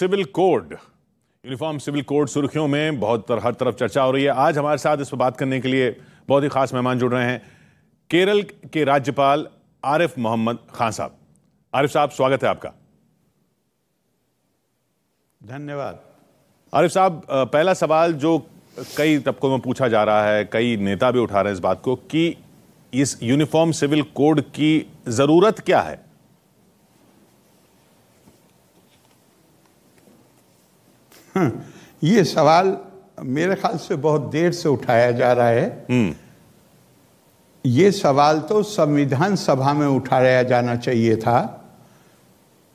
Civil code, uniform civil code सुर्खियों में हर तरफ चर्चा हो रही है। आज हमारे साथ इस पर बात करने के लिए बहुत ही खास मेहमान जुड़ रहे हैं, केरल के राज्यपाल आरिफ मोहम्मद खान साहब। आरिफ साहब, स्वागत है आपका। धन्यवाद। आरिफ साहब, पहला सवाल जो कई तबकों में पूछा जा रहा है, कई नेता भी उठा रहे हैं इस बात को कि इस यूनिफॉर्म सिविल कोड की जरूरत क्या है? ये सवाल मेरे ख्याल से बहुत देर से उठाया जा रहा है। ये सवाल तो संविधान सभा में उठाया जाना चाहिए था,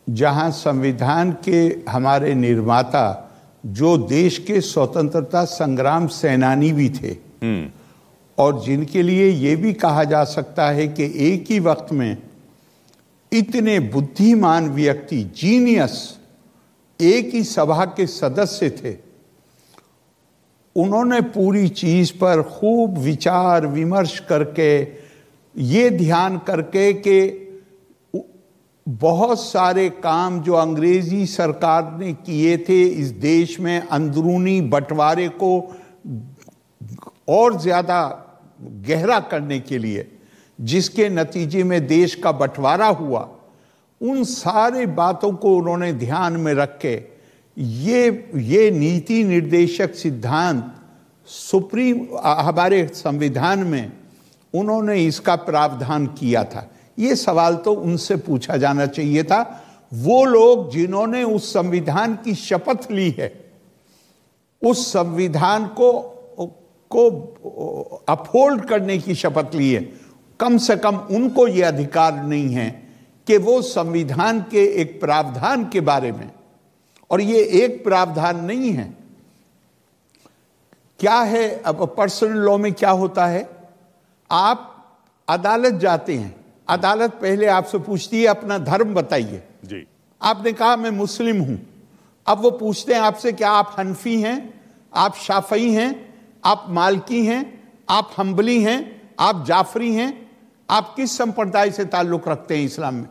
जहां संविधान के हमारे निर्माता जो देश के स्वतंत्रता संग्राम सेनानी भी थे और जिनके लिए ये भी कहा जा सकता है कि एक ही वक्त में इतने बुद्धिमान व्यक्ति, जीनियस, एक ही सभा के सदस्य थे। उन्होंने पूरी चीज पर खूब विचार विमर्श करके, ये ध्यान करके कि बहुत सारे काम जो अंग्रेजी सरकार ने किए थे इस देश में अंदरूनी बंटवारे को और ज्यादा गहरा करने के लिए, जिसके नतीजे में देश का बंटवारा हुआ, उन सारे बातों को उन्होंने ध्यान में रख के ये नीति निर्देशक सिद्धांत सुप्रीम हमारे संविधान में उन्होंने इसका प्रावधान किया था। ये सवाल तो उनसे पूछा जाना चाहिए था। वो लोग जिन्होंने उस संविधान की शपथ ली है, उस संविधान को अपहोल्ड करने की शपथ ली है, कम से कम उनको ये अधिकार नहीं है कि वो संविधान के एक प्रावधान के बारे में, और ये एक प्रावधान नहीं है, क्या है, अब पर्सनल लॉ में क्या होता है, आप अदालत जाते हैं, अदालत पहले आपसे पूछती है अपना धर्म बताइए जी। आपने कहा मैं मुस्लिम हूं। अब वो पूछते हैं आपसे क्या आप हनफी हैं, आप शाफई हैं, आप मालकी हैं, आप हम्बली हैं, आप जाफरी हैं, आप किस संप्रदाय से ताल्लुक रखते हैं इस्लाम में।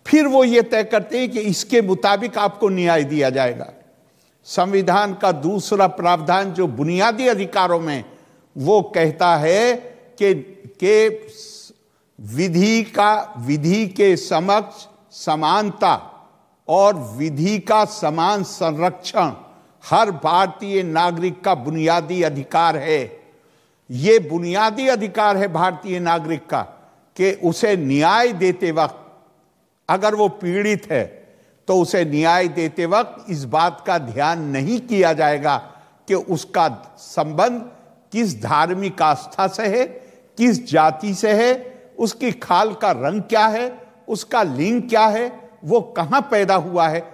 फिर वो ये तय करते हैं कि इसके मुताबिक आपको न्याय दिया जाएगा। संविधान का दूसरा प्रावधान जो बुनियादी अधिकारों में, वो कहता है कि विधि के समक्ष समानता और विधि का समान संरक्षण हर भारतीय नागरिक का बुनियादी अधिकार है। ये बुनियादी अधिकार है भारतीय नागरिक का कि उसे न्याय देते वक्त, अगर वो पीड़ित है तो उसे न्याय देते वक्त इस बात का ध्यान नहीं किया जाएगा कि उसका संबंध किस धार्मिक आस्था से है, किस जाति से है, उसकी खाल का रंग क्या है, उसका लिंग क्या है, वो कहां पैदा हुआ है।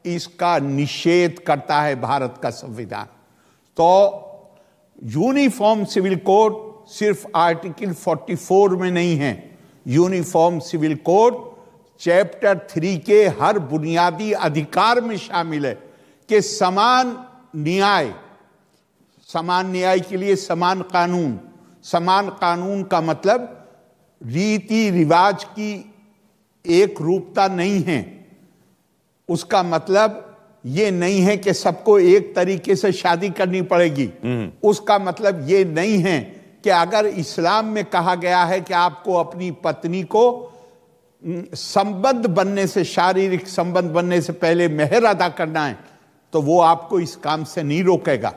इसका निषेध करता है भारत का संविधान। तो यूनिफॉर्म सिविल कोड सिर्फ आर्टिकल 44 में नहीं है। यूनिफॉर्म सिविल कोड चैप्टर 3 के हर बुनियादी अधिकार में शामिल है कि समान न्याय के लिए समान कानून। समान कानून का मतलब रीति रिवाज की एक रूपता नहीं है। उसका मतलब ये नहीं है कि सबको एक तरीके से शादी करनी पड़ेगी। उसका मतलब ये नहीं है कि अगर इस्लाम में कहा गया है कि आपको अपनी पत्नी को संबंध बनने से, शारीरिक संबंध बनने से पहले मेहर अदा करना है, तो वो आपको इस काम से नहीं रोकेगा।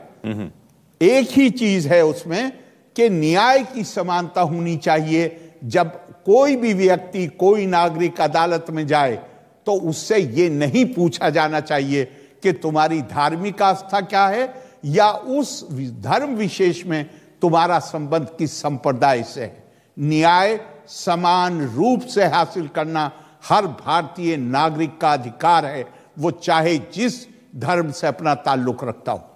एक ही चीज है उसमें कि न्याय की समानता होनी चाहिए। जब कोई भी व्यक्ति, कोई नागरिक अदालत में जाए तो उससे ये नहीं पूछा जाना चाहिए कि तुम्हारी धार्मिक आस्था क्या है या उस धर्म विशेष में तुम्हारा संबंध किस संप्रदाय से है। न्याय समान रूप से हासिल करना हर भारतीय नागरिक का अधिकार है, वो चाहे जिस धर्म से अपना ताल्लुक रखता हो।